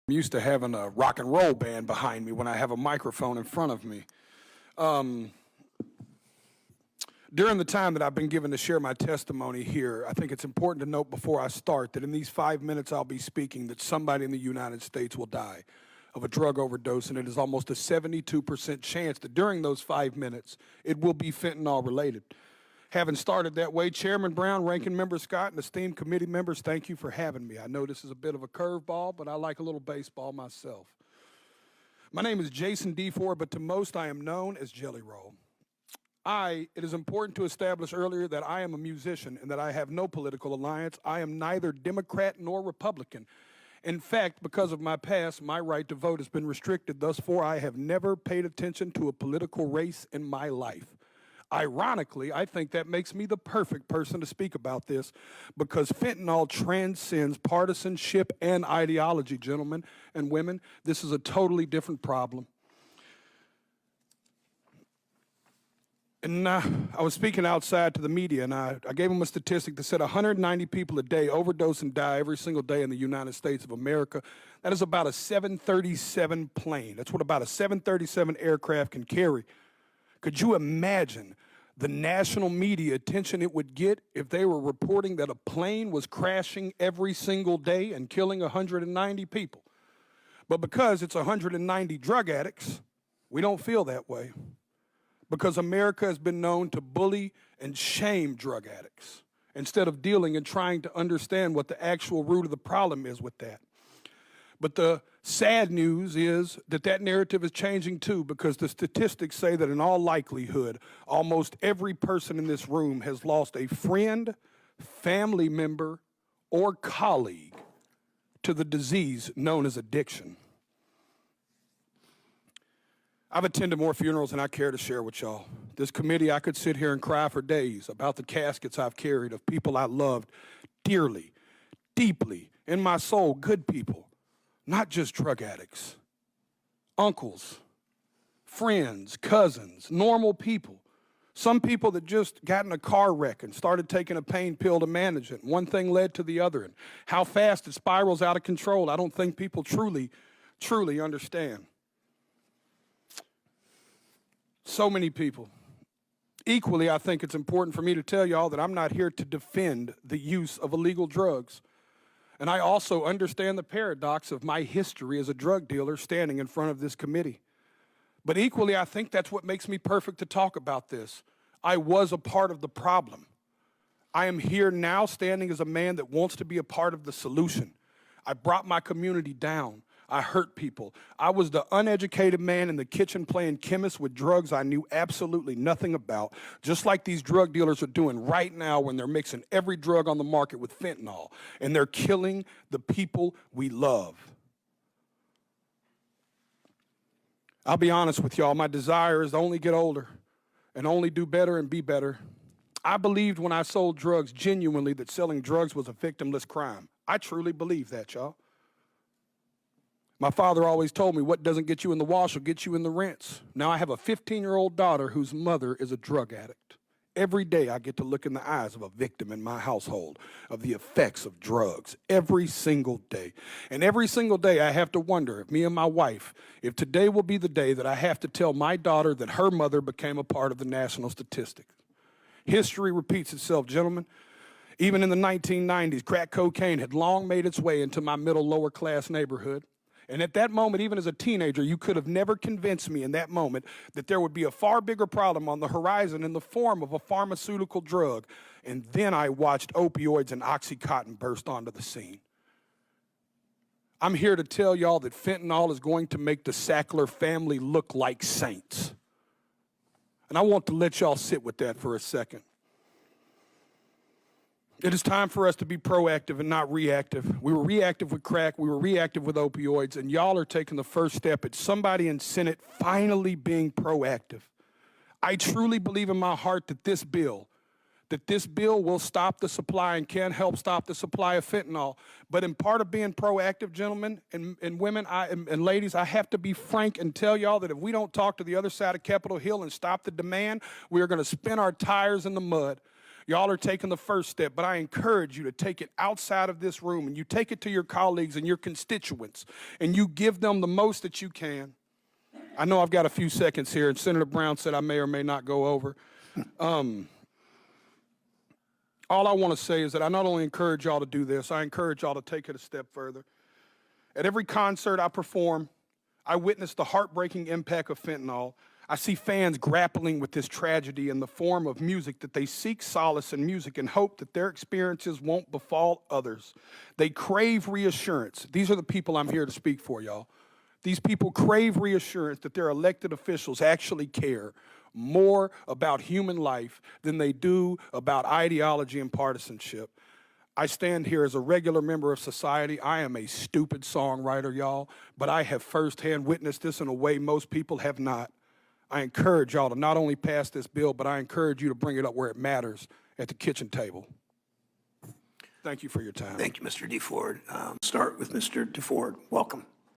I'm used to having a rock and roll band behind me when I have a microphone in front of me. During the time that I've been given to share my testimony here, I think it's important to note before I start that in these 5 minutes I'll be speaking that somebody in the United States will die of a drug overdose, and it is almost a 72% chance that during those 5 minutes it will be fentanyl related. Having started that way, Chairman Brown, Ranking Member Scott, and esteemed committee members, thank you for having me. I know this is a bit of a curveball, but I like a little baseball myself. My name is Jason D. Ford, but to most I am known as Jelly Roll. It is important to establish earlier that I am a musician and that I have no political alliance. I am neither Democrat nor Republican. In fact, because of my past, my right to vote has been restricted. Thus far, I have never paid attention to a political race in my life. Ironically, I think that makes me the perfect person to speak about this because fentanyl transcends partisanship and ideology, gentlemen and women. This is a totally different problem. And I was speaking outside to the media, and I gave them a statistic that said 190 people a day overdose and die every single day in the United States of America. That is about a 737 plane. That's what about a 737 aircraft can carry. Could you imagine the national media attention it would get if they were reporting that a plane was crashing every single day and killing 190 people? But because it's 190 drug addicts, we don't feel that way. Because America has been known to bully and shame drug addicts instead of dealing and trying to understand what the actual root of the problem is with that. But the sad news is that that narrative is changing too, because the statistics say that in all likelihood, almost every person in this room has lost a friend, family member, or colleague to the disease known as addiction. I've attended more funerals than I care to share with y'all. This committee, I could sit here and cry for days about the caskets I've carried of people I loved dearly, deeply, in my soul, good people, not just drug addicts, uncles, friends, cousins, normal people. Some people that just got in a car wreck and started taking a pain pill to manage it. One thing led to the other, and how fast it spirals out of control, I don't think people truly understand. So many people. Equally, I think it's important for me to tell y'all that I'm not here to defend the use of illegal drugs. And I also understand the paradox of my history as a drug dealer standing in front of this committee. But equally, I think that's what makes me perfect to talk about this. I was a part of the problem. I am here now standing as a man that wants to be a part of the solution. I brought my community down. I hurt people. I was the uneducated man in the kitchen playing chemist with drugs I knew absolutely nothing about, just like these drug dealers are doing right now when they're mixing every drug on the market with fentanyl, and they're killing the people we love. I'll be honest with y'all, my desire is to only get older and only do better and be better. I believed when I sold drugs genuinely that selling drugs was a victimless crime. I truly believe that, y'all. My father always told me what doesn't get you in the wash will get you in the rinse. Now I have a 15-year-old daughter whose mother is a drug addict. Every day I get to look in the eyes of a victim in my household of the effects of drugs, every single day. And every single day I have to wonder, if me and my wife, if today will be the day that I have to tell my daughter that her mother became a part of the national statistics. History repeats itself, gentlemen. Even in the 1990s, crack cocaine had long made its way into my middle lower class neighborhood. And at that moment, even as a teenager, you could have never convinced me in that moment that there would be a far bigger problem on the horizon in the form of a pharmaceutical drug. And then I watched opioids and Oxycontin burst onto the scene. I'm here to tell y'all that fentanyl is going to make the Sackler family look like saints. And I want to let y'all sit with that for a second. It is time for us to be proactive and not reactive. We were reactive with crack, we were reactive with opioids, and y'all are taking the first step at somebody in Senate finally being proactive. I truly believe in my heart that this bill will stop the supply and can help stop the supply of fentanyl. But in part of being proactive, gentlemen and women and ladies, I have to be frank and tell y'all that if we don't talk to the other side of Capitol Hill and stop the demand, we are going to spin our tires in the mud. Y'all are taking the first step, but I encourage you to take it outside of this room and you take it to your colleagues and your constituents and you give them the most that you can. I know I've got a few seconds here, and Senator Brown said I may or may not go over. All I want to say is that I not only encourage y'all to do this, I encourage y'all to take it a step further. At every concert I perform, I witness the heartbreaking impact of fentanyl. I see fans grappling with this tragedy in the form of music, that they seek solace in music and hope that their experiences won't befall others. They crave reassurance. These are the people I'm here to speak for, y'all. These people crave reassurance that their elected officials actually care more about human life than they do about ideology and partisanship. I stand here as a regular member of society. I am a stupid songwriter, y'all, but I have firsthand witnessed this in a way most people have not. I encourage y'all to not only pass this bill, but I encourage you to bring it up where it matters, at the kitchen table. Thank you for your time. Thank you, Mr. DeFord. Start with Mr. DeFord. Welcome.